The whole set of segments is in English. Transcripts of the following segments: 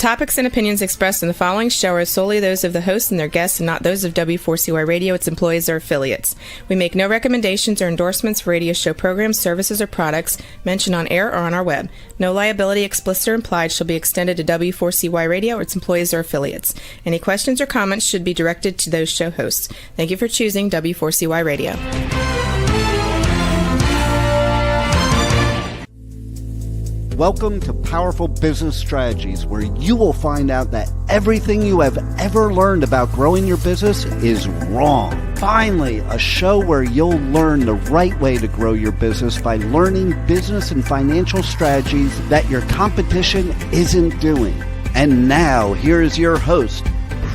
topics and opinions expressed in the following show are solely those of the host and their guests and not those of W4CY Radio, its employees, or affiliates. We make no recommendations or endorsements for radio show programs, services, or products mentioned on air or on our web. No liability, explicit or implied, shall be extended to W4CY Radio or its employees or affiliates. Any questions or comments should be directed to those show hosts. Thank you for choosing W4CY Radio. Welcome to Powerful Business Strategies, where you will find out that everything you have ever learned about growing your business is wrong. Finally, a show where you'll learn the right way to grow your business by learning business and financial strategies that your competition isn't doing. And now, here is your host,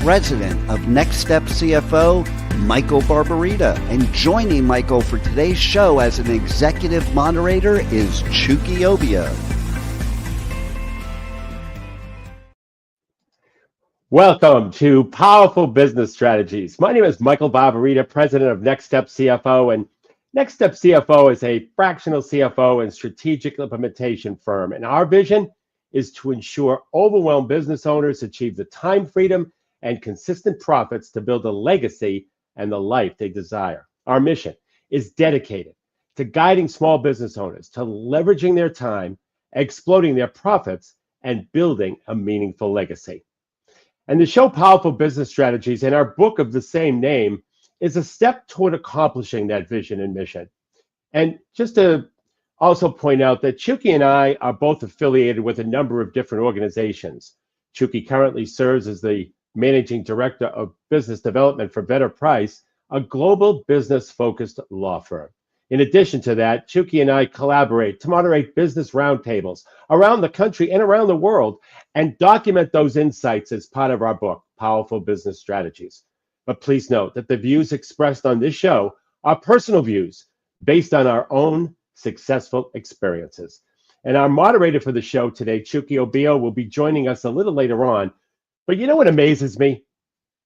President of Next Step CFO, Michael Barbarita. And joining Michael for today's show as an executive moderator is Chucky Obia. Welcome to Powerful Business Strategies. My name is Michael Barbarita, President of Next Step CFO, and Next Step CFO is a fractional CFO and strategic implementation firm. And our vision is to ensure overwhelmed business owners achieve the time freedom and consistent profits to build a legacy and the life they desire. Our mission is dedicated to guiding small business owners to leveraging their time, exploding their profits, and building a meaningful legacy. And the show Powerful Business Strategies and our book of the same name is a step toward accomplishing that vision and mission. And just to also point out that Chucky and I are both affiliated with a number of different organizations. Chucky currently serves as the Managing Director of Business Development for Better Price, a global business-focused law firm. In addition to that, Chucky and I collaborate to moderate business roundtables around the country and around the world and document those insights as part of our book, Powerful Business Strategies. But please note that the views expressed on this show are personal views based on our own successful experiences. And our moderator for the show today, Chucky Obia, will be joining us a little later on. But you know what amazes me?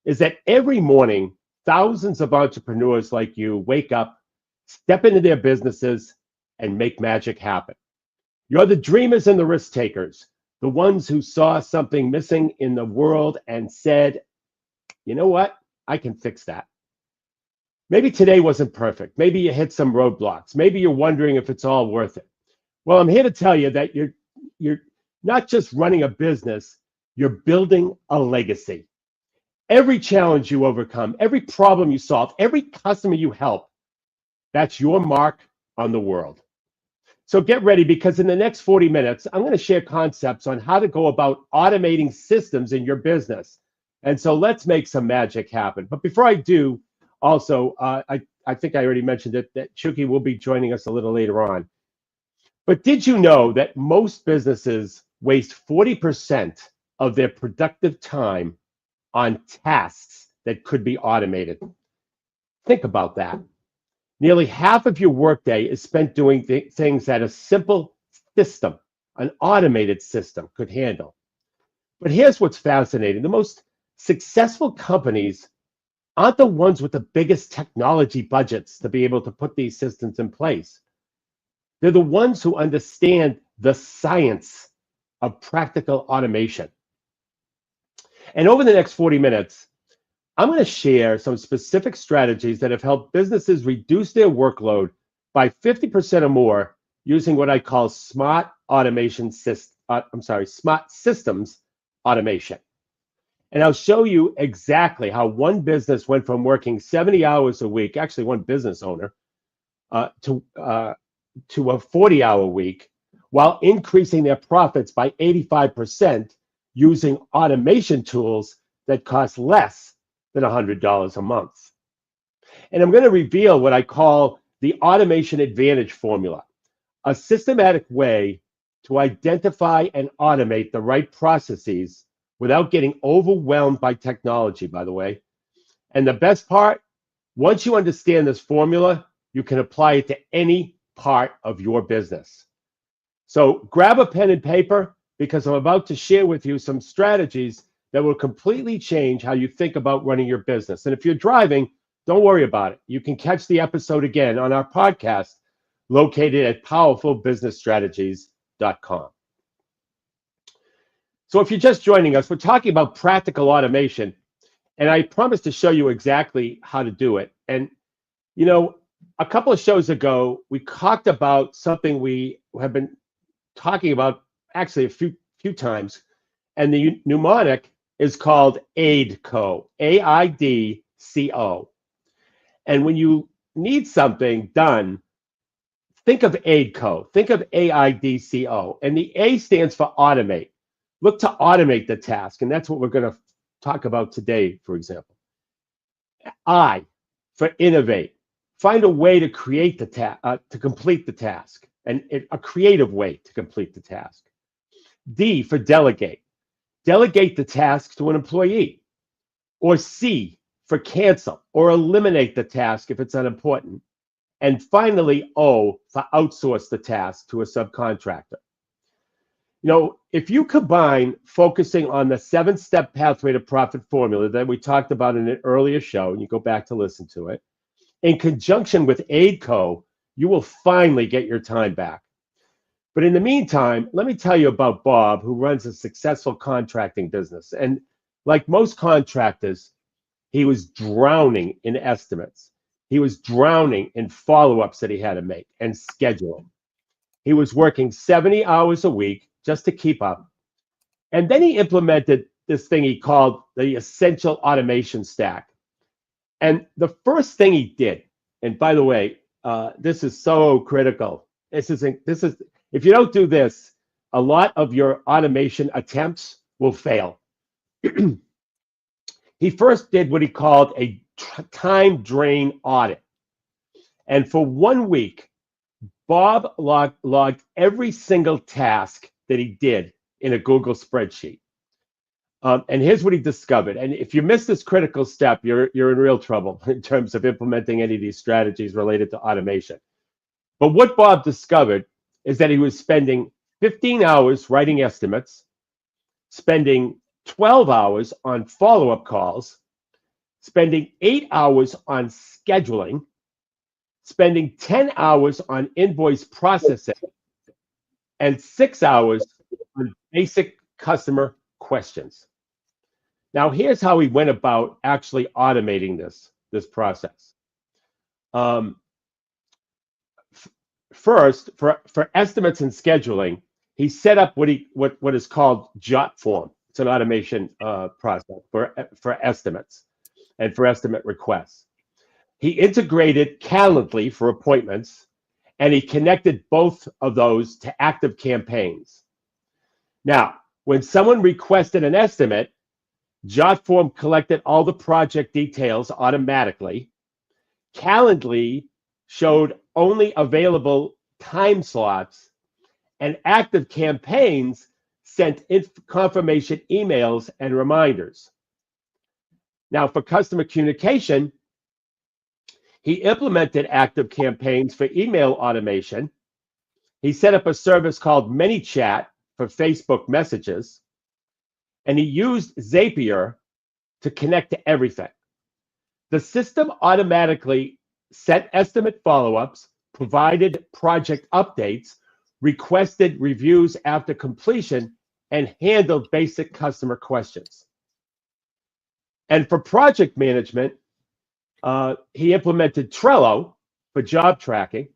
Is that every morning, thousands of entrepreneurs like you wake up, step into their businesses, and make magic happen. You're the dreamers and the risk takers, the ones who saw something missing in the world and said, you know what, I can fix that. Maybe today wasn't perfect. Maybe you hit some roadblocks. Maybe you're wondering if it's all worth it. Well, I'm here to tell you that you're not just running a business, you're building a legacy. Every challenge you overcome, every problem you solve, every customer you help, that's your mark on the world. So get ready, because in the next 40 minutes, I'm going to share concepts on how to go about automating systems in your business. And so let's make some magic happen. But before I do, also, I think I already mentioned it, that Chucky will be joining us a little later on. But did you know that most businesses waste 40% of their productive time on tasks that could be automated? Think about that. Nearly half of your workday is spent doing things that a simple system, an automated system, could handle. But here's what's fascinating. The most successful companies aren't the ones with the biggest technology budgets to be able to put these systems in place. They're the ones who understand the science of practical automation. And over the next 40 minutes, I'm going to share some specific strategies that have helped businesses reduce their workload by 50% or more using what I call smart systems automation. And I'll show you exactly how one business went from working 70 hours a week, actually one business owner, to a 40-hour week, while increasing their profits by 85% using automation tools that cost less than $100 a month. And I'm going to reveal what I call the automation advantage formula, a systematic way to identify and automate the right processes without getting overwhelmed by technology, by the way. And the best part, once you understand this formula, you can apply it to any part of your business. So grab a pen and paper, because I'm about to share with you some strategies that will completely change how you think about running your business. And if you're driving, don't worry about it. You can catch the episode again on our podcast located at powerfulbusinessstrategies.com. So if you're just joining us, we're talking about practical automation, and I promised to show you exactly how to do it. And, you know, a couple of shows ago, we talked about something we have been talking about actually a few times, and the mnemonic is called AIDCO, AIDCO. And when you need something done, think of AIDCO, think of AIDCO, and the A stands for automate. Look to automate the task, and that's what we're going to talk about today, for example. I for innovate. Find a way to create the to complete the task, and a creative way to complete the task. D for delegate. Delegate the task to an employee. Or C for cancel or eliminate the task if it's unimportant. And finally, O for outsource the task to a subcontractor. You know, if you combine focusing on the 7-step pathway to profit formula that we talked about in an earlier show, and you go back to listen to it, in conjunction with AIDCO, you will finally get your time back. But in the meantime, let me tell you about Bob, who runs a successful contracting business. And like most contractors, he was drowning in estimates. He was drowning in follow-ups that he had to make and scheduling. He was working 70 hours a week just to keep up. And then he implemented this thing he called the essential automation stack. And the first thing he did, and by the way, this is so critical. This is if you don't do this, a lot of your automation attempts will fail. He first did what he called a time drain audit. And for 1 week, Bob logged every single task that he did in a Google spreadsheet. And here's what he discovered. And if you miss this critical step, you're in real trouble in terms of implementing any of these strategies related to automation. But what Bob discovered is that he was spending 15 hours writing estimates, spending 12 hours on follow-up calls, spending 8 hours on scheduling, spending 10 hours on invoice processing, and 6 hours on basic customer questions. Now, here's how he went about actually automating this process. First, for estimates and scheduling, he set up what is called JotForm. It's an automation process for estimates and for estimate requests. He integrated Calendly for appointments, and he connected both of those to active campaigns. Now, when someone requested an estimate, JotForm collected all the project details automatically. Calendly showed only available time slots, and active campaigns sent confirmation emails and reminders. Now, for customer communication, he implemented active campaigns for email automation. He set up a service called ManyChat for Facebook messages, and he used Zapier to connect to everything. The system automatically set estimate follow-ups, provided project updates, requested reviews after completion, and handled basic customer questions. And for project management, he implemented Trello for job tracking,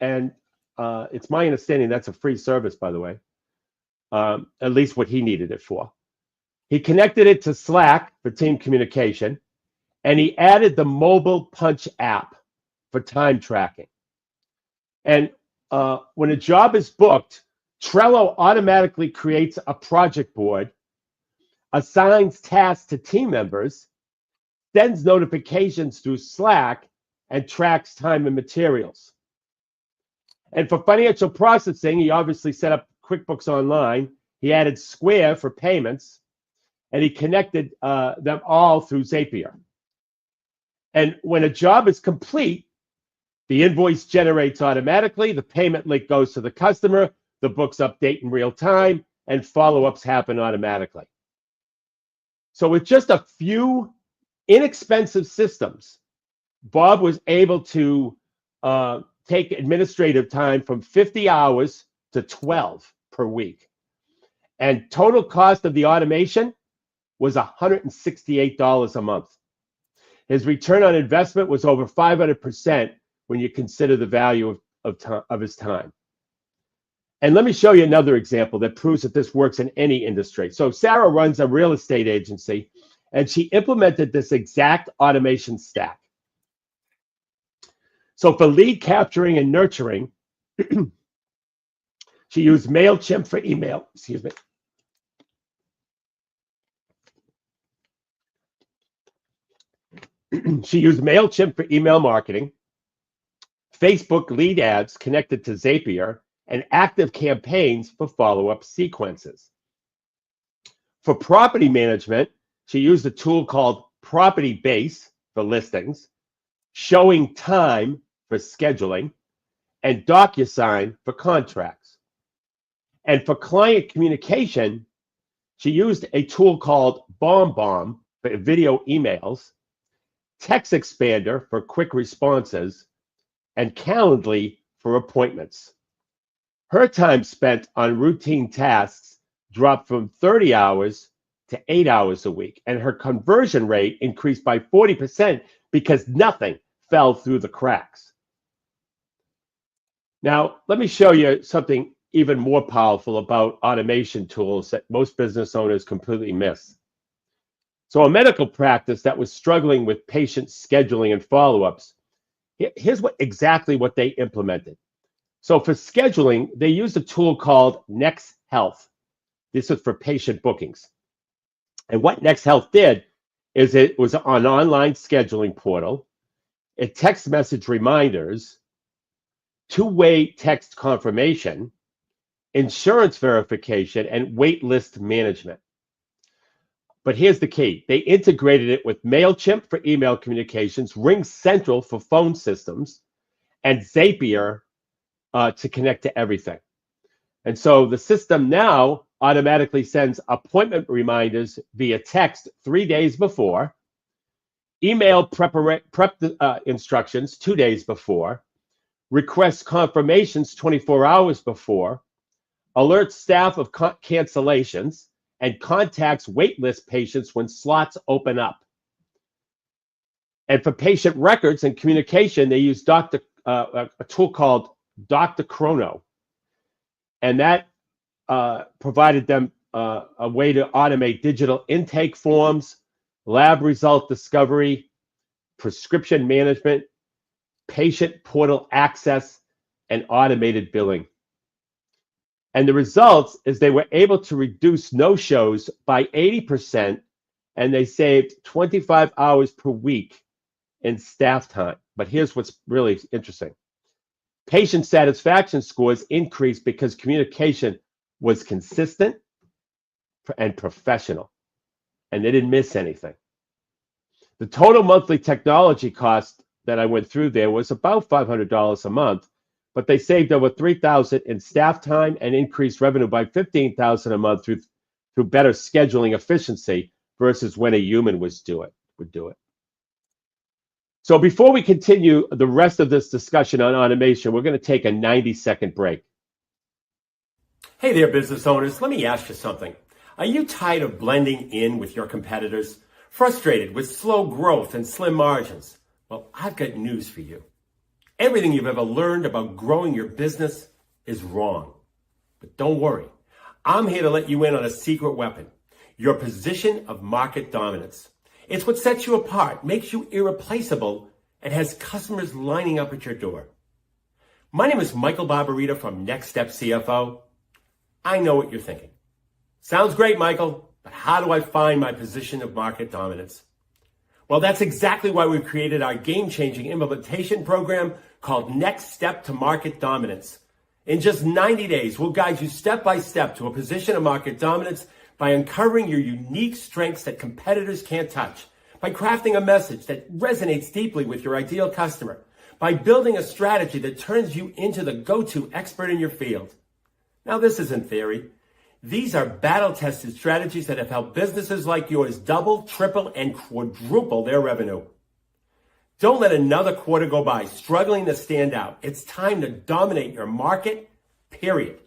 and it's my understanding that's a free service, by the way, at least what he needed it for. He connected it to Slack for team communication, and he added the mobile punch app for time tracking. And when a job is booked, Trello automatically creates a project board, assigns tasks to team members, sends notifications through Slack, and tracks time and materials. And for financial processing, he obviously set up QuickBooks Online. He added Square for payments, and he connected them all through Zapier. And when a job is complete, the invoice generates automatically, the payment link goes to the customer, the books update in real time, and follow-ups happen automatically. So with just a few inexpensive systems, Bob was able to take administrative time from 50 hours to 12 per week. And total cost of the automation was $168 a month. His return on investment was over 500% when you consider the value of his time. And let me show you another example that proves that this works in any industry. So Sarah runs a real estate agency, and she implemented this exact automation stack. So for lead capturing and nurturing, she used MailChimp for email, She used MailChimp for email marketing, Facebook lead ads connected to Zapier, and active campaigns for follow-up sequences. For property management, she used a tool called Property Base for listings, Showing Time for scheduling, and DocuSign for contracts. And for client communication, she used a tool called BombBomb for video emails, Text Expander for quick responses, and Calendly for appointments. Her time spent on routine tasks dropped from 30 hours to 8 hours a week, and her conversion rate increased by 40% because nothing fell through the cracks. Now, let me show you something even more powerful about automation tools that most business owners completely miss. So a medical practice that was struggling with patient scheduling and follow-ups, here's exactly what they implemented. So for scheduling, they used a tool called Next Health. This is for patient bookings. And what Next Health did is it was an online scheduling portal. It text message reminders, two-way text confirmation, insurance verification, and wait list management. But here's the key. They integrated it with MailChimp for email communications, RingCentral for phone systems, and Zapier to connect to everything. And so the system now automatically sends appointment reminders via text 3 days before, email prep instructions 2 days before, requests confirmations 24 hours before, alerts staff of cancellations, and contacts waitlist patients when slots open up. And for patient records and communication, they use a tool called Dr. Chrono. And that provided them a way to automate digital intake forms, lab result discovery, prescription management, patient portal access, and automated billing. And the results is they were able to reduce no-shows by 80%, and they saved 25 hours per week in staff time. But here's what's really interesting. Patient satisfaction scores increased because communication was consistent and professional, and they didn't miss anything. The total monthly technology cost that I went through there was about $500 a month, but they saved over $3,000 in staff time and increased revenue by $15,000 a month through better scheduling efficiency versus when a human would do it. So before we continue the rest of this discussion on automation, we're going to take a 90-second break. Hey there, business owners. Let me ask you something. Are you tired of blending in with your competitors? Frustrated with slow growth and slim margins? Well, I've got news for you. Everything you've ever learned about growing your business is wrong. But don't worry. I'm here to let you in on a secret weapon, your position of market dominance. It's what sets you apart, makes you irreplaceable, and has customers lining up at your door. My name is Michael Barbarita from Next Step CFO. I know what you're thinking. Sounds great, Michael, but how do I find my position of market dominance? Well, that's exactly why we've created our game-changing implementation program called Next Step to Market Dominance. In just 90 days, we'll guide you step by step to a position of market dominance by uncovering your unique strengths that competitors can't touch, by crafting a message that resonates deeply with your ideal customer, by building a strategy that turns you into the go-to expert in your field. Now, this isn't theory. These are battle-tested strategies that have helped businesses like yours double, triple, and quadruple their revenue. Don't let another quarter go by struggling to stand out. It's time to dominate your market, period.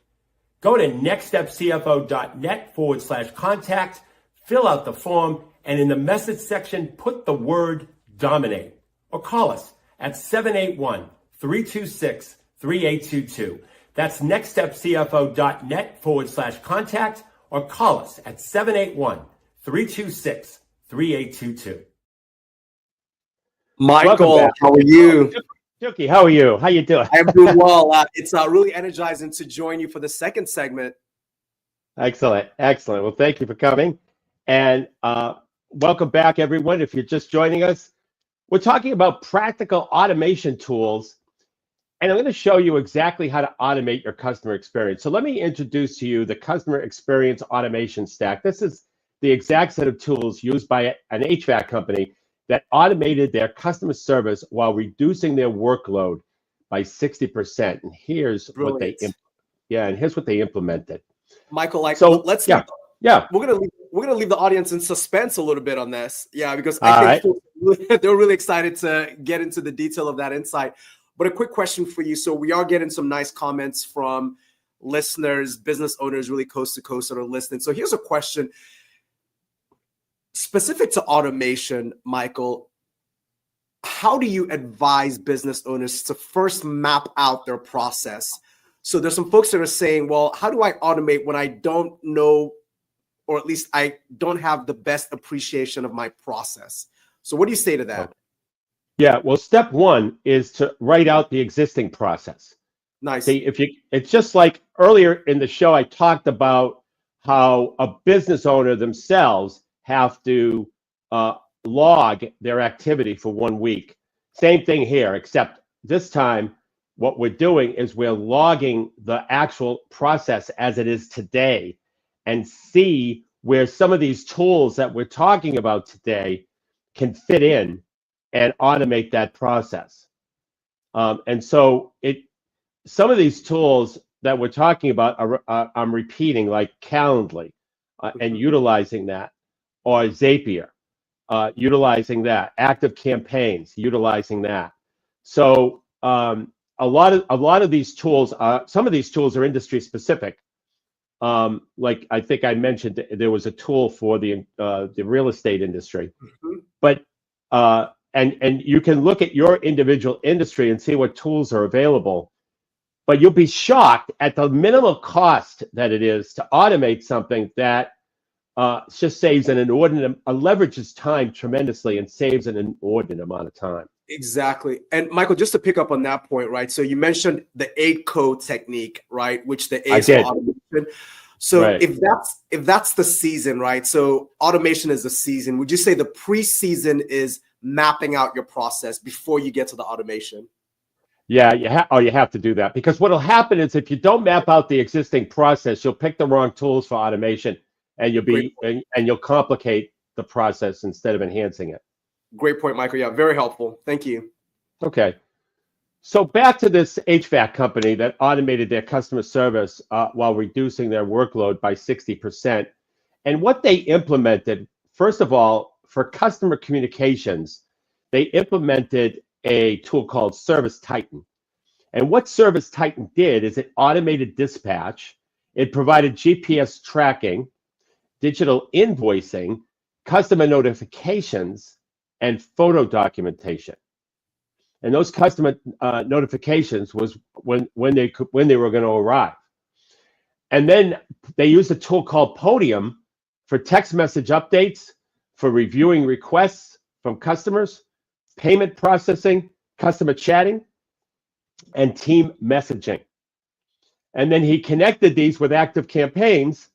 Go to nextstepcfo.net/contact, fill out the form, and in the message section, put the word dominate. Or call us at 781-326-3822. That's nextstepcfo.net/contact, or call us at 781-326-3822. Michael, how are you? Juki, how are you? How you doing? I am doing well. It's really energizing to join you for the second segment. Excellent. Well, thank you for coming. And welcome back, everyone. If you're just joining us, we're talking about practical automation tools. And I'm going to show you exactly how to automate your customer experience. So let me introduce to you the customer experience automation stack. This is the exact set of tools used by an HVAC company that automated their customer service while reducing their workload by 60%. And here's what they implemented. Michael, We're gonna leave the audience in suspense a little bit on this. Yeah, because I think they're really excited to get into the detail of that insight. But a quick question for you. So we are getting some nice comments from listeners, business owners, really coast to coast that are listening. So here's a question. Specific to automation, Michael, how do you advise business owners to first map out their process? So there's some folks that are saying, well, how do I automate when I don't know, or at least I don't have the best appreciation of my process? So what do you say to that? Yeah, well, step one is to write out the existing process. Nice. See, it's just like earlier in the show, I talked about how a business owner themselves have to log their activity for 1 week. Same thing here, except this time what we're doing is we're logging the actual process as it is today and see where some of these tools that we're talking about today can fit in and automate that process. And so some of these tools that we're talking about I'm repeating, like Calendly and utilizing that, or Zapier, utilizing that, Active Campaigns, utilizing that. So a lot of these tools, some of these tools are industry specific. Like I think I mentioned, there was a tool for the real estate industry, but and you can look at your individual industry and see what tools are available. But you'll be shocked at the minimal cost that it is to automate something that just saves leverages time tremendously and saves an inordinate amount of time. Exactly. And Michael, just to pick up on that point, right? So you mentioned the 8-code technique, right? Which the A is for automation. So right. if that's the season, right? So automation is the season. Would you say the pre-season is mapping out your process before you get to the automation? Yeah, you have to do that, because what'll happen is if you don't map out the existing process, you'll pick the wrong tools for automation, and you'll complicate the process instead of enhancing it. Great point, Michael. Yeah, very helpful. Thank you. Okay. So back to this HVAC company that automated their customer service while reducing their workload by 60%. And what they implemented, first of all, for customer communications, they implemented a tool called Service Titan. And what Service Titan did is it automated dispatch, it provided GPS tracking, digital invoicing, customer notifications, and photo documentation. And those customer notifications was when they were going to arrive. And then they used a tool called Podium for text message updates, for reviewing requests from customers, payment processing, customer chatting, and team messaging. And then he connected these with Active Campaigns,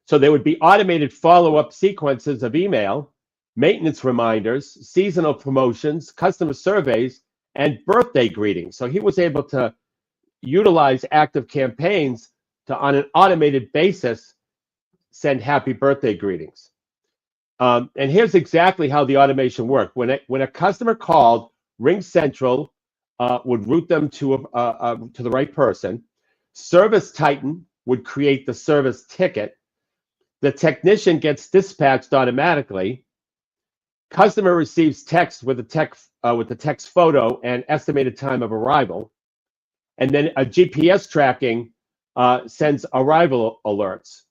so there would be automated follow-up sequences of email, maintenance reminders, seasonal promotions, customer surveys, and birthday greetings. So he was able to utilize Active Campaigns to, on an automated basis, send happy birthday greetings. And here's exactly how the automation worked. When a customer called, RingCentral would route them to the right person. Service Titan would create the service ticket. The technician gets dispatched automatically. Customer receives text with the text photo and estimated time of arrival, and then a GPS tracking sends arrival alerts.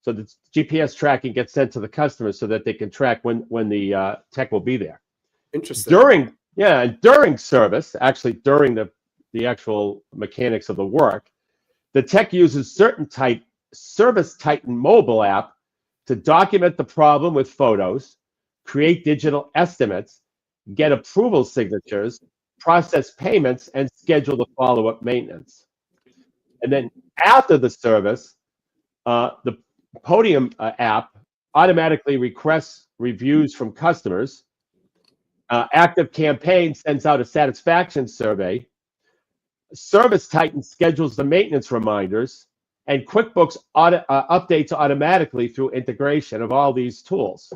So the GPS tracking gets sent to the customer so that they can track when the tech will be there. Interesting. During service, actually during the actual mechanics of the work, the tech uses Service Titan mobile app to document the problem with photos, create digital estimates, get approval signatures, process payments, and schedule the follow-up maintenance. And then after the service, the Podium app automatically requests reviews from customers. Active Campaign sends out a satisfaction survey. Service Titan schedules the maintenance reminders, and QuickBooks updates automatically through integration of all these tools.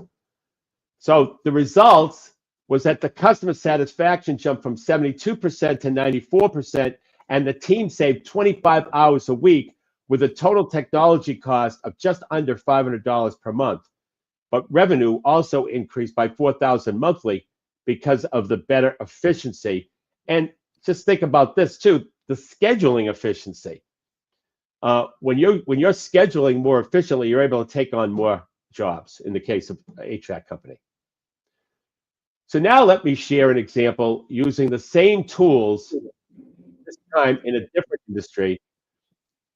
So the results was that the customer satisfaction jumped from 72% to 94%, and the team saved 25 hours a week with a total technology cost of just under $500 per month. But revenue also increased by $4,000 monthly because of the better efficiency. And just think about this too, the scheduling efficiency. When you're scheduling more efficiently, you're able to take on more jobs in the case of HVAC company. So now let me share an example using the same tools, this time in a different industry,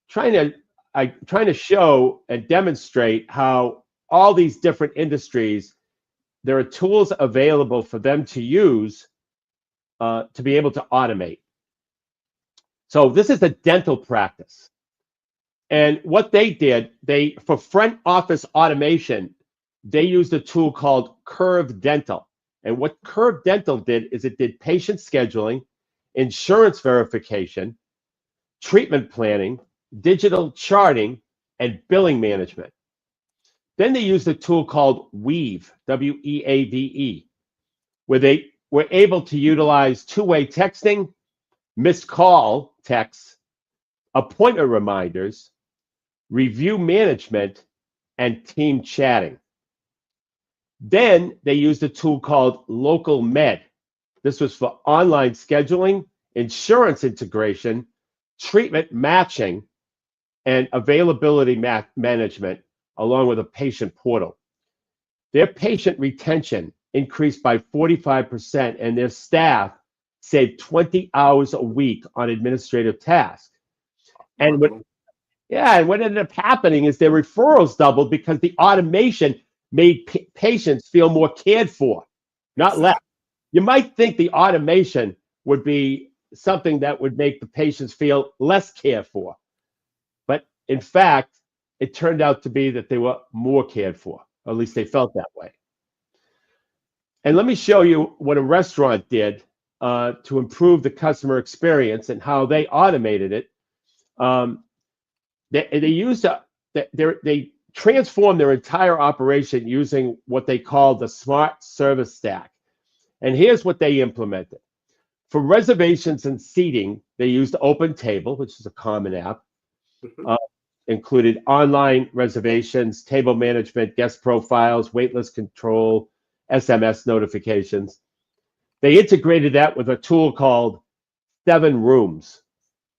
trying to show and demonstrate how all these different industries, there are tools available for them to use to be able to automate. So this is a dental practice. And what they did, for front office automation, they used a tool called Curve Dental. And what Curve Dental did is it did patient scheduling, insurance verification, treatment planning, digital charting, and billing management. Then they used a tool called Weave, W-E-A-V-E, where they were able to utilize two-way texting, missed call texts, appointment reminders, review management, and team chatting. Then they used a tool called Local Med. This was for online scheduling, insurance integration, treatment matching, and availability management, along with a patient portal. Their patient retention increased by 45%, and their staff saved 20 hours a week on administrative tasks. And what ended up happening is their referrals doubled because the automation made patients feel more cared for, not less. You might think the automation would be something that would make the patients feel less cared for. But in fact, it turned out to be that they were more cared for, or at least they felt that way. And let me show you what a restaurant did to improve the customer experience and how they automated it. They transformed their entire operation using what they call the Smart Service Stack. And here's what they implemented. For reservations and seating, they used OpenTable, which is a common app. Included online reservations, table management, guest profiles, waitlist control, SMS notifications. They integrated that with a tool called 7 Rooms,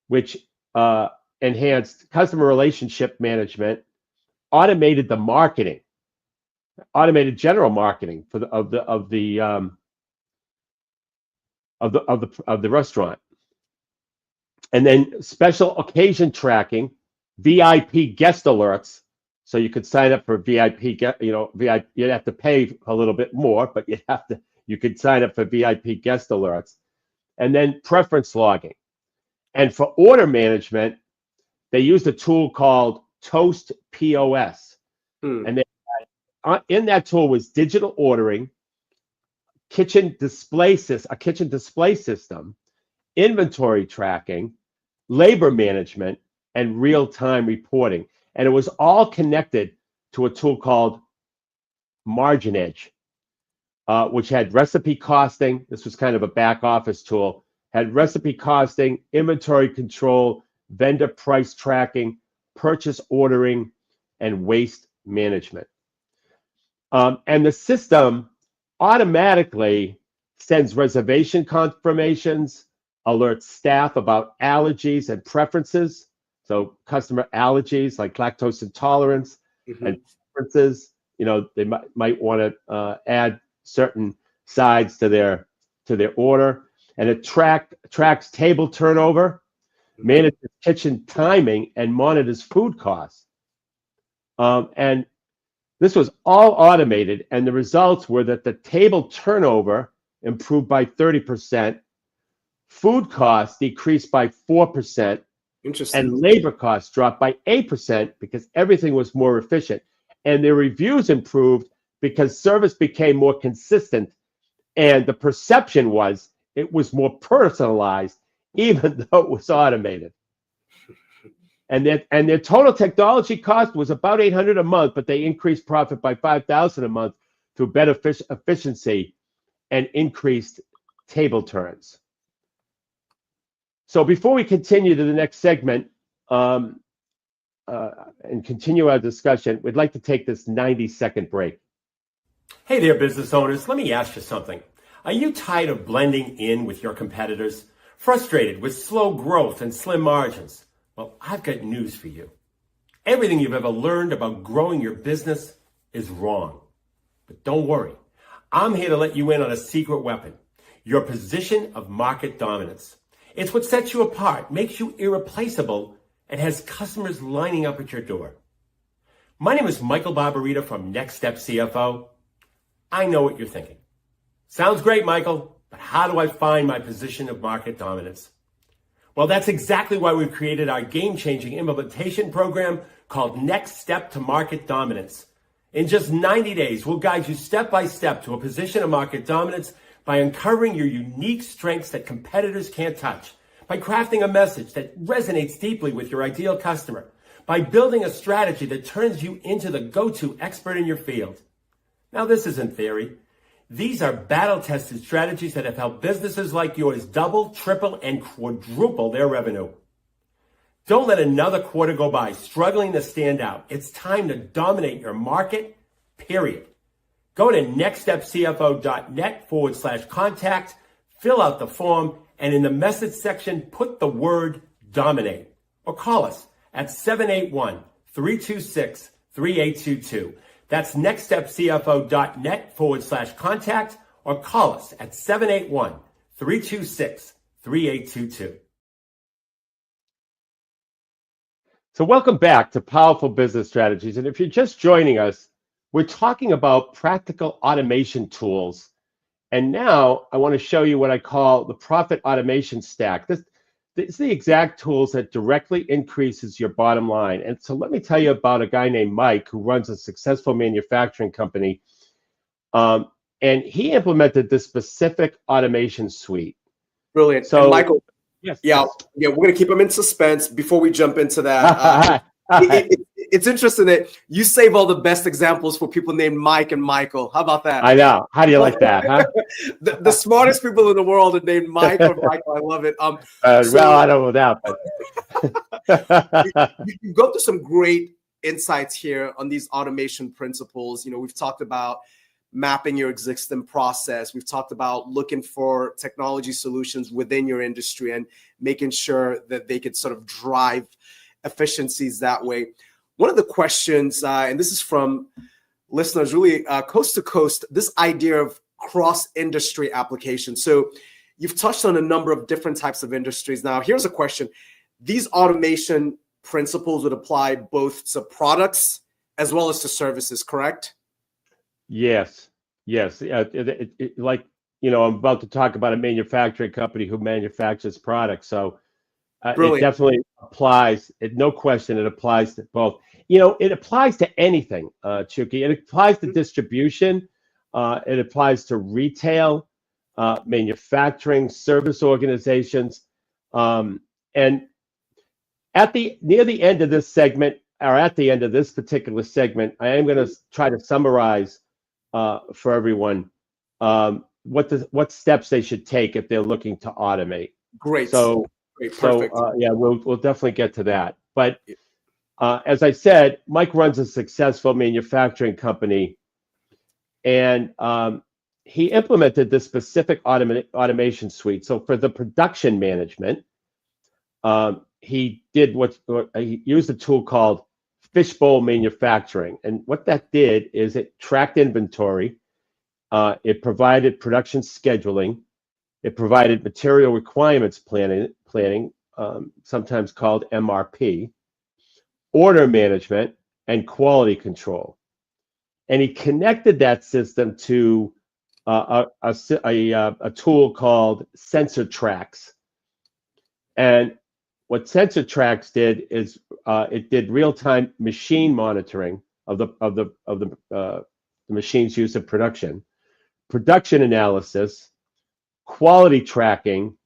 which enhanced customer relationship management, automated the marketing, automated general marketing for the restaurant, and then special occasion tracking, VIP guest alerts. So you could sign up for VIP, VIP. You'd have to pay a little bit more, but you could sign up for VIP guest alerts, and then preference logging. And for order management, they used a tool called Toast POS. And in that tool was digital ordering, a kitchen display system, inventory tracking, labor management, and real-time reporting. And it was all connected to a tool called Margin Edge, which had recipe costing. This was kind of a back office tool. Had recipe costing, inventory control, vendor price tracking, purchase ordering, and waste management. And the system automatically sends reservation confirmations, alerts staff about allergies and preferences, So customer allergies like lactose intolerance Mhm. and preferences, they might want to add certain sides to their order. And it tracks table turnover, manages kitchen timing, and monitors food costs. And this was all automated, and the results were that the table turnover improved by 30%, food costs decreased by 4%, Interesting. and labor costs dropped by 8% because everything was more efficient. And their reviews improved because service became more consistent, and the perception was it was more personalized, even though it was automated. And their total technology cost was about $800 a month, but they increased profit by $5,000 a month through better efficiency and increased table turns. So before we continue to the next segment and continue our discussion, we'd like to take this 90-second break. Hey there, business owners. Let me ask you something. Are you tired of blending in with your competitors? Frustrated with slow growth and slim margins? Well, I've got news for you. Everything you've ever learned about growing your business is wrong. But don't worry. I'm here to let you in on a secret weapon, your position of market dominance. It's what sets you apart, makes you irreplaceable, and has customers lining up at your door. My name is Michael Barbarita from Next Step CFO. I know what you're thinking. Sounds great, Michael, but how do I find my position of market dominance? Well, that's exactly why we've created our game-changing implementation program called Next Step to Market Dominance. In just 90 days, we'll guide you step by step to a position of market dominance by uncovering your unique strengths that competitors can't touch, by crafting a message that resonates deeply with your ideal customer, by building a strategy that turns you into the go-to expert in your field. Now, this isn't theory. These are battle-tested strategies that have helped businesses like yours double, triple, and quadruple their revenue. Don't let another quarter go by struggling to stand out. It's time to dominate your market, period. Go to nextstepcfo.net/contact, fill out the form, and in the message section, put the word dominate. Or call us at 781-326-3822. That's nextstepcfo.net/contact, or call us at 781-326-3822. So welcome back to Powerful Business Strategies. And if you're just joining us, we're talking about practical automation tools. And now I want to show you what I call the profit automation stack. This is the exact tools that directly increases your bottom line. And so let me tell you about a guy named Mike who runs a successful manufacturing company. And he implemented this specific automation suite. Brilliant. So, and Michael, yes, yeah, yes. we're gonna keep them in suspense before we jump into that. It's interesting that you save all the best examples for people named Mike and Michael. How about that? I know. How do you like that, huh? the smartest people in the world are named Mike or Michael. I love it. Well, I don't know that, but you go through some great insights here on these automation principles. We've talked about mapping your existing process. We've talked about looking for technology solutions within your industry and making sure that they could sort of drive efficiencies that way. One of the questions, and this is from listeners really coast to coast, this idea of cross-industry application. So you've touched on a number of different types of industries. Now, here's a question. These automation principles would apply both to products as well as to services, correct? Yes. Like, I'm about to talk about a manufacturing company who manufactures products. So it definitely applies. No question, it applies to both. It applies to anything, Chucky. It applies to distribution. It applies to retail, manufacturing, service organizations. And near the end of this segment, or at the end of this particular segment, I am going to try to summarize for everyone what steps they should take if they're looking to automate. Great. Perfect. Yeah, we'll definitely get to that. But as I said, Mike runs a successful manufacturing company, and he implemented this specific automation suite. So for the production management, he did he used a tool called fishbowl manufacturing. And what that did is it tracked inventory, it provided production scheduling, it provided material requirements planning, sometimes called MRP, order management, and quality control. And he connected that system to a tool called Sensor Tracks. And what Sensor Tracks did is it did real-time machine monitoring of the machines used in production, production analysis, quality tracking,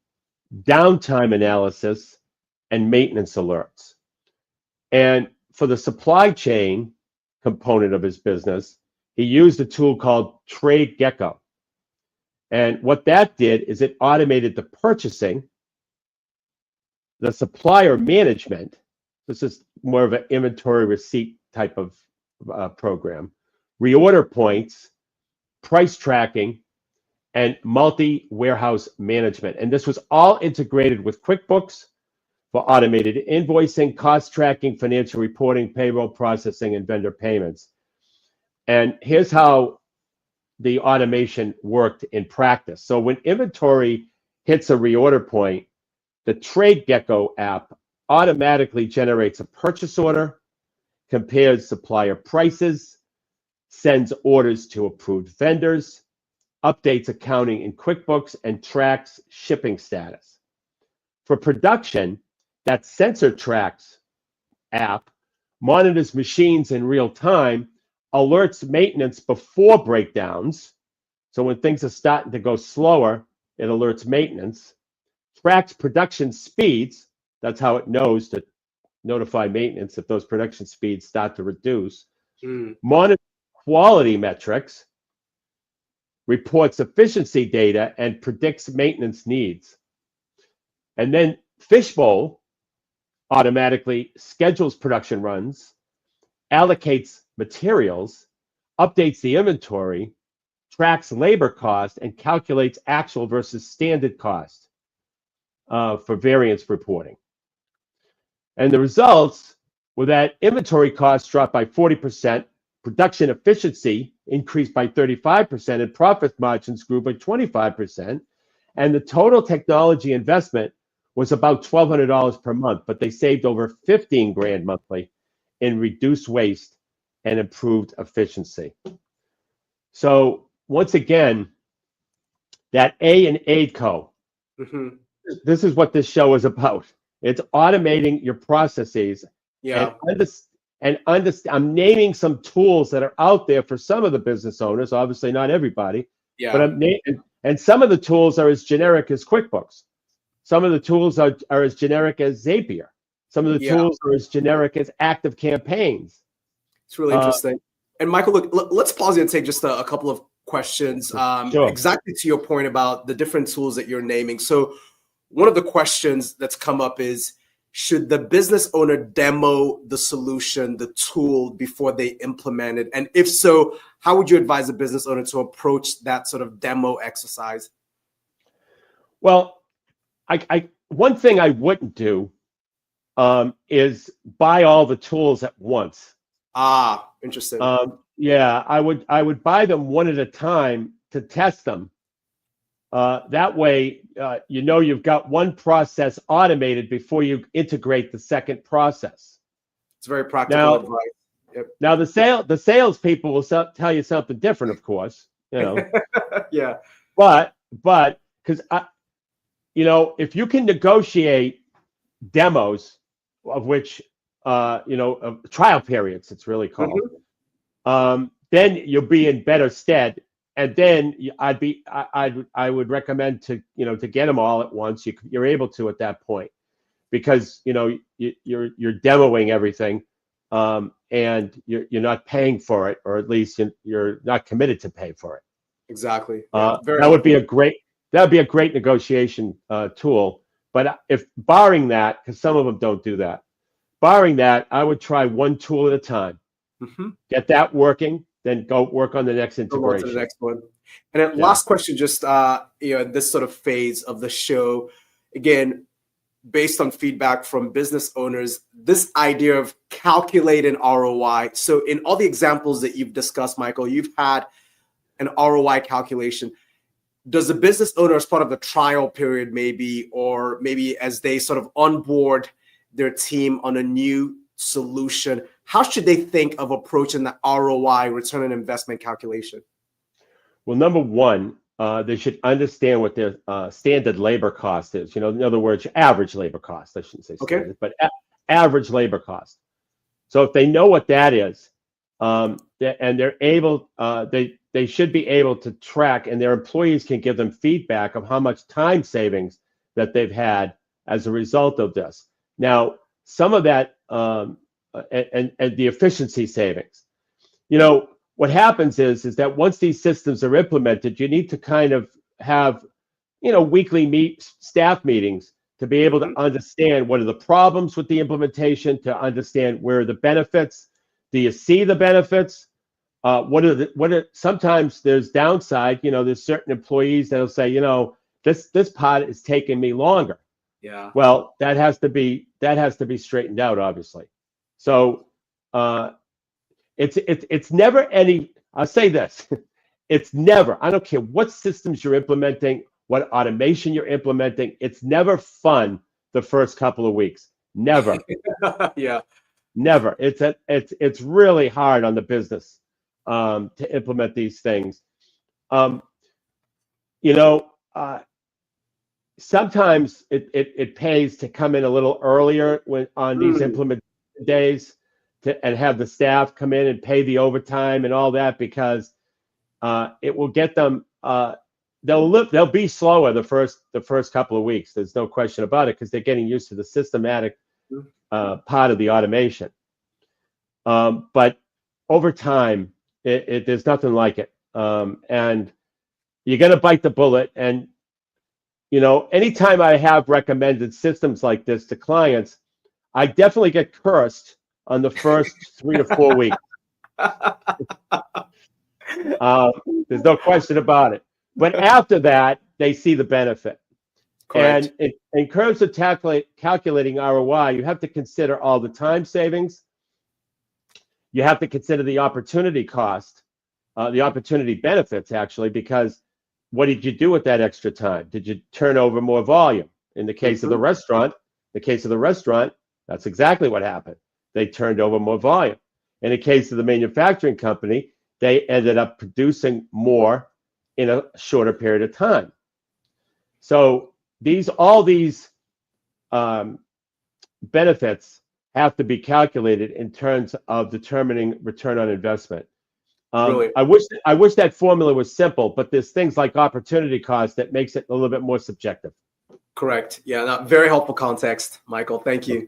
downtime analysis, and maintenance alerts. And for the supply chain component of his business, he used a tool called Trade Gecko. And what that did is it automated the purchasing, the supplier management. This is more of an inventory receipt type of program, reorder points, price tracking, and multi-warehouse management. And this was all integrated with QuickBooks for automated invoicing, cost tracking, financial reporting, payroll processing, and vendor payments. And here's how the automation worked in practice. So when inventory hits a reorder point, the Trade Gecko app automatically generates a purchase order, compares supplier prices, sends orders to approved vendors, updates accounting in QuickBooks, and tracks shipping status. For production, that Sensor Tracks app monitors machines in real time, alerts maintenance before breakdowns. So when things are starting to go slower, it alerts maintenance, tracks production speeds. That's how it knows to notify maintenance if those production speeds start to reduce. Monitors quality metrics, reports efficiency data, and predicts maintenance needs. And then Fishbowl automatically schedules production runs, allocates materials, updates the inventory, tracks labor cost, and calculates actual versus standard cost for variance reporting. And the results were that inventory costs dropped by 40%, production efficiency increased by 35%, and profit margins grew by 25%. And the total technology investment was about $1,200 per month, but they saved over 15 grand monthly in reduced waste and improved efficiency. So once again, that A and AIDCO, this is what this show is about. It's automating your processes. Yeah. And I'm naming some tools that are out there for some of the business owners, obviously not everybody, Yeah. but and some of the tools are as generic as QuickBooks. Some of the tools are as generic as Zapier. Some of the tools are as generic as Active Campaigns. It's really interesting. And Michael, look, let's pause here and take just a couple of questions. Sure. Exactly to your point about the different tools that you're naming. So one of the questions that's come up is, should the business owner demo the solution, the tool, before they implement it? And if so, how would you advise a business owner to approach that sort of demo exercise? Well, one thing I wouldn't do is buy all the tools at once. Interesting. Yeah, I would buy them one at a time to test them. That way, you've got one process automated before you integrate the second process. It's very practical advice. Yep. Now, the salespeople will tell you something different, of course. Yeah. But because if you can negotiate demos, of which trial periods, it's really called, then you'll be in better stead. And then I would recommend to get them all at once. You're able to at that point, because you're demoing everything, and you're not paying for it, or at least you're not committed to pay for it. Exactly. That would be a great negotiation tool. But if barring that, because some of them don't do that, barring that, I would try one tool at a time. Get that working, then go work on the next integration. To the next one. And then last question, just this sort of phase of the show. Again, based on feedback from business owners, this idea of calculating ROI. So in all the examples that you've discussed, Michael, you've had an ROI calculation. Does the business owner, as part of the trial period, maybe, or maybe as they sort of onboard their team on a new solution, how should they think of approaching the ROI, return on investment calculation? Well, number one, they should understand what their standard labor cost is. In other words, your average labor cost. I shouldn't say standard, but average labor cost. So if they know what that is, and they're able, they should be able to track, and their employees can give them feedback of how much time savings that they've had as a result of this. Now, some of that and the efficiency savings. What happens is that once these systems are implemented, you need to kind of have, weekly staff meetings to be able to understand what are the problems with the implementation, to understand where are the benefits. Do you see the benefits? Sometimes there's downside. There's certain employees that'll say, this part is taking me longer. Yeah. Well, that has to be straightened out, obviously. So it's never any. I'll say this: it's never. I don't care what systems you're implementing, what automation you're implementing. It's never fun the first couple of weeks. Never. Yeah. Never. It's really hard on the business to implement these things. Sometimes it pays to come in a little earlier on these implement days and have the staff come in and pay the overtime and all that, because it will get them. They'll be slower the first couple of weeks. There's no question about it, because they're getting used to the systematic part of the automation. But over time, there's nothing like it, and you're going to bite the bullet. And anytime I have recommended systems like this to clients, I definitely get cursed on the first 3 to 4 weeks. There's no question about it. But after that, they see the benefit. Correct. And in terms of calculating ROI, you have to consider all the time savings. You have to consider the opportunity cost, the opportunity benefits, actually, because what did you do with that extra time? Did you turn over more volume? In the case of the restaurant, that's exactly what happened. They turned over more volume. In the case of the manufacturing company, they ended up producing more in a shorter period of time. So all these benefits have to be calculated in terms of determining return on investment. I wish that formula was simple, but there's things like opportunity cost that makes it a little bit more subjective. Correct. Yeah, no, very helpful context, Michael. Thank you. Okay.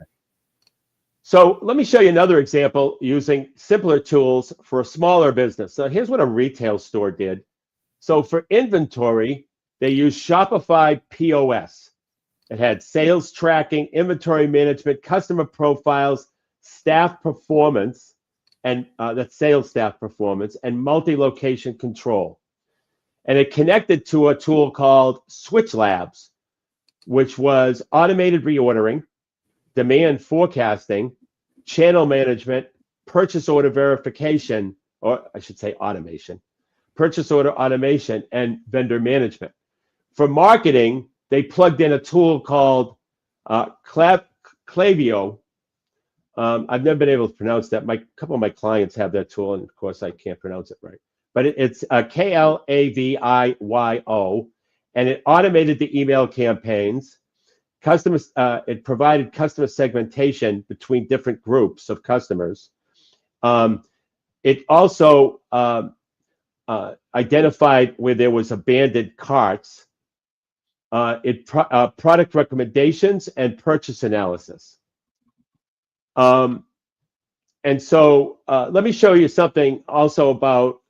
So let me show you another example using simpler tools for a smaller business. So here's what a retail store did. So for inventory, they used Shopify POS. It had sales tracking, inventory management, customer profiles, staff performance, and that's sales staff performance, and multi-location control. And it connected to a tool called Switch Labs, which was automated reordering, demand forecasting, channel management, purchase order verification, or I should say automation, purchase order automation, and vendor management. For marketing, they plugged in a tool called Klaviyo. I've never been able to pronounce that. A couple of my clients have that tool, and of course I can't pronounce it right. But it's Klaviyo, and it automated the email campaigns. It provided customer segmentation between different groups of customers. It also identified where there was abandoned carts. Product recommendations and purchase analysis. And so let me show you something also about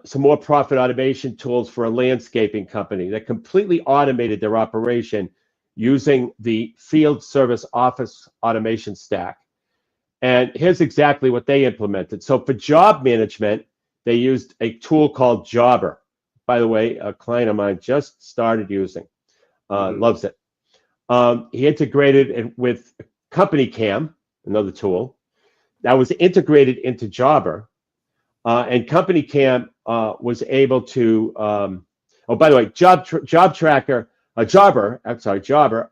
some more profit automation tools for a landscaping company that completely automated their operation using the field service office automation stack. And here's exactly what they implemented. So for job management, they used a tool called Jobber. By the way, a client of mine just started using, loves it. He integrated it with Company Cam, another tool that was integrated into Jobber, and Company Cam was able to. Oh, by the way, Job Tracker, Jobber. I'm sorry, Jobber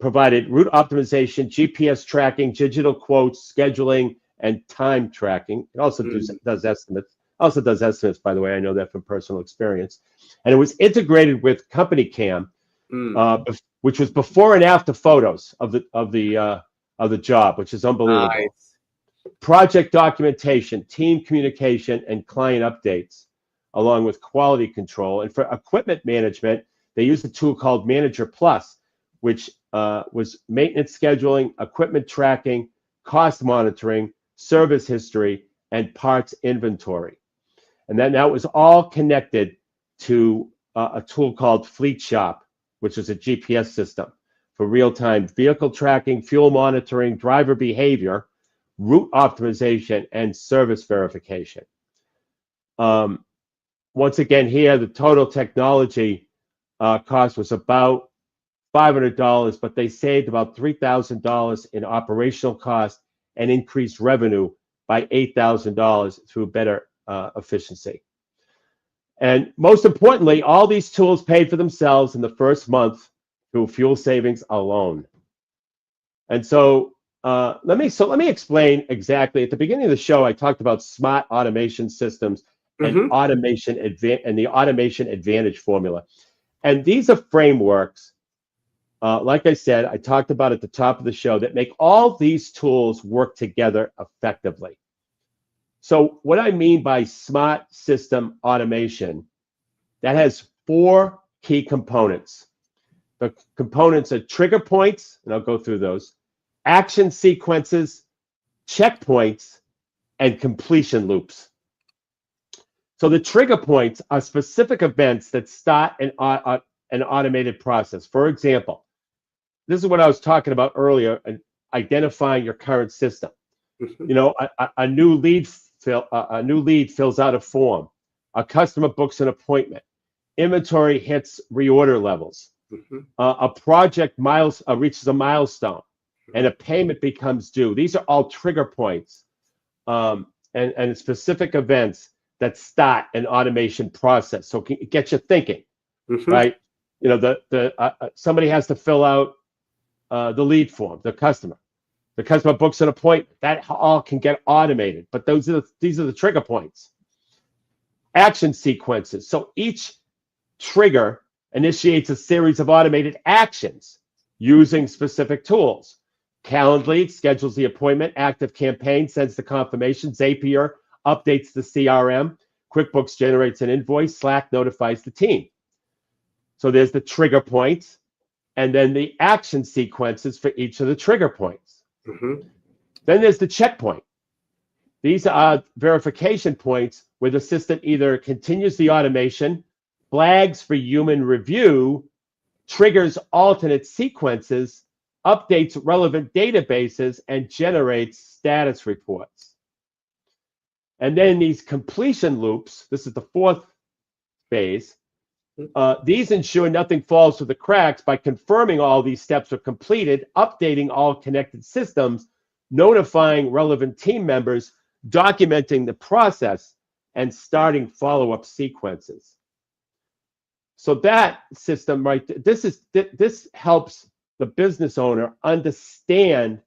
provided route optimization, GPS tracking, digital quotes, scheduling, and time tracking. It also does estimates. Also does estimates, by the way. I know that from personal experience. And it was integrated with Company Cam, which was before and after photos of the job, which is unbelievable. Nice. Project documentation, team communication, and client updates, along with quality control. And for equipment management, they used a tool called Manager Plus, which was maintenance scheduling, equipment tracking, cost monitoring, service history, and parts inventory. And then that was all connected to a tool called Fleet Shop, which is a GPS system for real-time vehicle tracking, fuel monitoring, driver behavior, route optimization, and service verification. Once again, here, the total technology cost was about $500, but they saved about $3,000 in operational cost and increased revenue by $8,000 through better efficiency. And most importantly, all these tools paid for themselves in the first month through fuel savings alone. And so let me explain exactly. At the beginning of the show, I talked about smart automation systems and the automation advantage formula. And these are frameworks, like I said, I talked about at the top of the show, that make all these tools work together effectively. So what I mean by smart system automation, that has 4 key components. The components are trigger points, and I'll go through those, action sequences, checkpoints, and completion loops. So the trigger points are specific events that start an automated process. For example, this is what I was talking about earlier, identifying your current system. You know, a new lead fills out a form. A customer books an appointment. Inventory hits reorder levels. A project reaches a milestone, and a payment becomes due. These are all trigger points and specific events that start an automation process. So it gets you thinking, right? You know, somebody has to fill out the lead form, the customer. The customer books an appointment. That all can get automated, but these are the trigger points. Action sequences. So each trigger initiates a series of automated actions using specific tools. Calendly schedules the appointment. Active Campaign sends the confirmation. Zapier updates the CRM. QuickBooks generates an invoice. Slack notifies the team. So there's the trigger points, and then the action sequences for each of the trigger points. Then there's the checkpoint. These are verification points where the system either continues the automation, flags for human review, triggers alternate sequences, updates relevant databases, and generates status reports. And then these completion loops, this is the 4th phase. These ensure nothing falls through the cracks by confirming all these steps are completed, updating all connected systems, notifying relevant team members, documenting the process, and starting follow-up sequences. So that system, right, this helps the business owner understand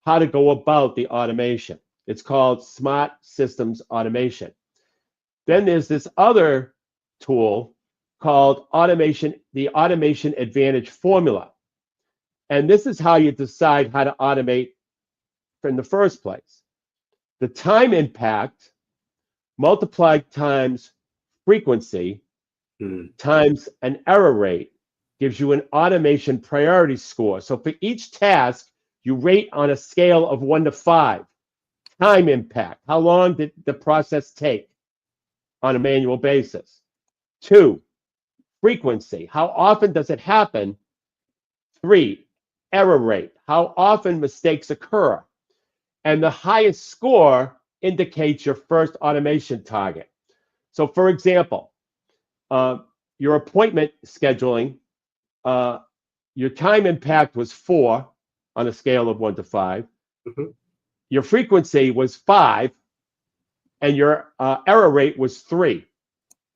how to go about the automation. It's called Smart Systems Automation. Then there's this other tool called the Automation Advantage Formula. And this is how you decide how to automate in the first place. The time impact multiplied times frequency times an error rate gives you an automation priority score. So for each task, you rate on a scale of 1 to 5. Time impact, how long did the process take on a manual basis? 2, frequency, how often does it happen? 3, error rate, how often mistakes occur? And the highest score indicates your first automation target. So for example, your appointment scheduling, your time impact was 4 on a scale of 1 to 5. Mhm. Your frequency was 5, and your error rate was 3.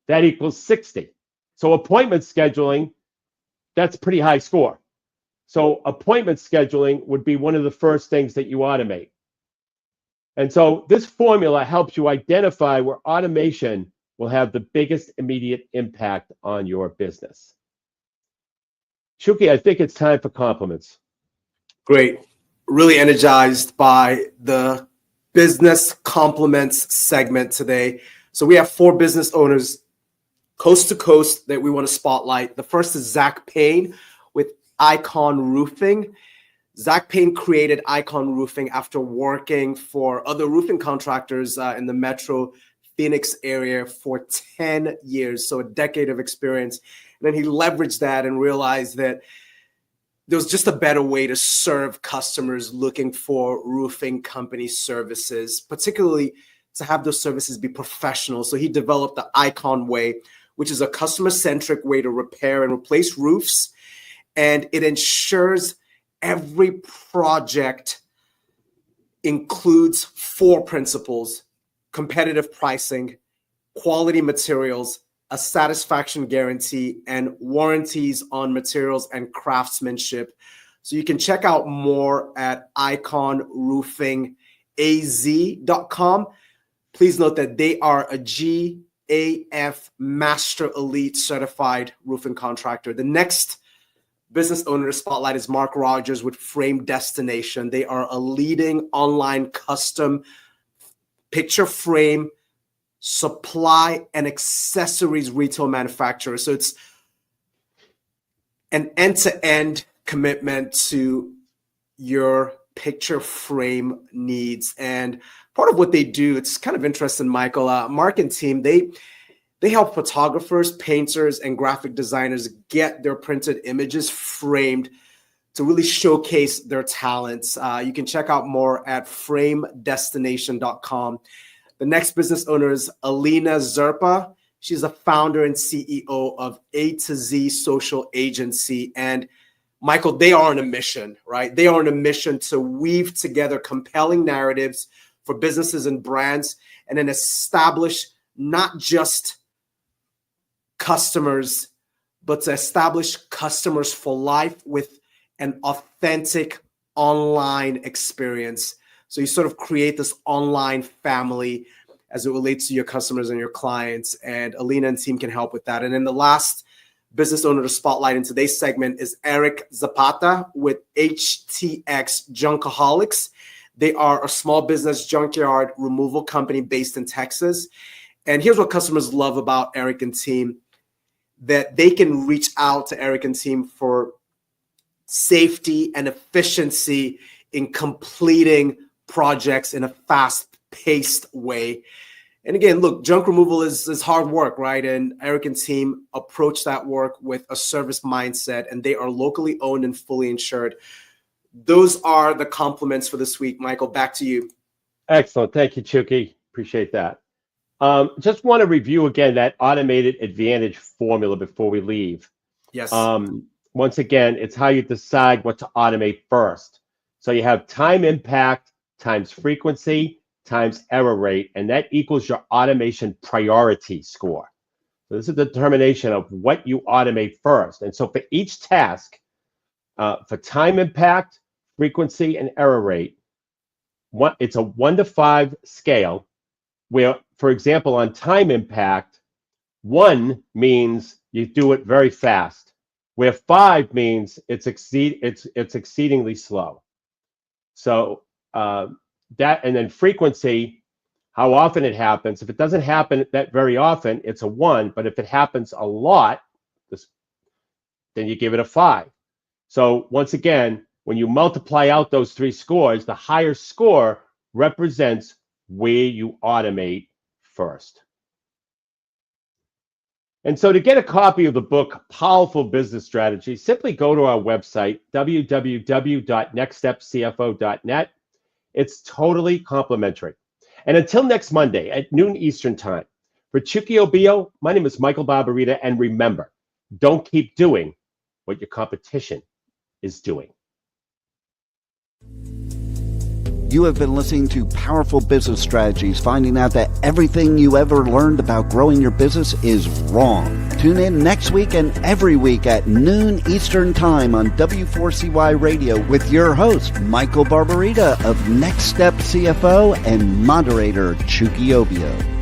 That equals 60. So appointment scheduling, that's a pretty high score. So appointment scheduling would be one of the first things that you automate. And so this formula helps you identify where automation will have the biggest immediate impact on your business. Shuki, I think it's time for compliments. Great. Really energized by the business compliments segment today. So we have 4 business owners coast to coast that we want to spotlight. The first is Zach Payne with Icon Roofing. Zach Payne created Icon Roofing after working for other roofing contractors in the Metro Phoenix area for 10 years, so a decade of experience. And then he leveraged that and realized that there was just a better way to serve customers looking for roofing company services, particularly to have those services be professional. So he developed the Icon Way, which is a customer-centric way to repair and replace roofs. And it ensures every project includes 4 principles: competitive pricing, quality materials, a satisfaction guarantee, and warranties on materials and craftsmanship. So you can check out more at iconroofingaz.com. Please note that they are a GAF Master Elite certified roofing contractor. The next business owner to spotlight is Mark Rogers with Frame Destination. They are a leading online custom picture frame supply and accessories retail manufacturer. So it's an end-to-end commitment to your picture frame needs. And part of what they do, it's kind of interesting, Michael. Mark and team, they help photographers, painters, and graphic designers get their printed images framed to really showcase their talents. You can check out more at framedestination.com. The next business owner is Alina Zerpa. She's a founder and CEO of A to Z Social Agency. And Michael, they are on a mission, right? They are on a mission to weave together compelling narratives for businesses and brands, and then establish not just customers, but to establish customers for life with an authentic online experience. So you sort of create this online family as it relates to your customers and your clients, and Alina and team can help with that. And then the last business owner to spotlight in today's segment is Eric Zapata with HTX Junkaholics. They are a small business junkyard removal company based in Texas. And here's what customers love about Eric and team, that they can reach out to Eric and team for safety and efficiency in completing projects in a fast-paced way. And again, look, junk removal is hard work, right? And Eric and team approach that work with a service mindset, and they are locally owned and fully insured. Those are the compliments for this week. Michael, back to you. Excellent. Thank you, Chucky. Appreciate that. Just want to review again that automated advantage formula before we leave. Yes. Once again, it's how you decide what to automate first. So you have time impact times frequency times error rate, and that equals your automation priority score. So this is the determination of what you automate first. And so for each task, for time impact, frequency, and error rate, it's a 1 to 5 scale where, for example, on time impact, 1 means you do it very fast, where 5 means it's exceedingly slow. So that, and then frequency, how often it happens. If it doesn't happen that very often, it's a 1. But if it happens a lot, then you give it a 5. So once again, when you multiply out those 3 scores, the higher score represents where you automate first. And so to get a copy of the book, Powerful Business Strategy, simply go to our website, www.nextstepcfo.net. It's totally complimentary. And until next Monday at noon Eastern Time, for Chucky Obio, my name is Michael Barbarita, and remember, don't keep doing what your competition is doing. You have been listening to Powerful Business Strategies, finding out that everything you ever learned about growing your business is wrong. Tune in next week and every week at noon Eastern Time on W4CY Radio with your host, Michael Barbarita of Next Step CFO and moderator Chucky Obio.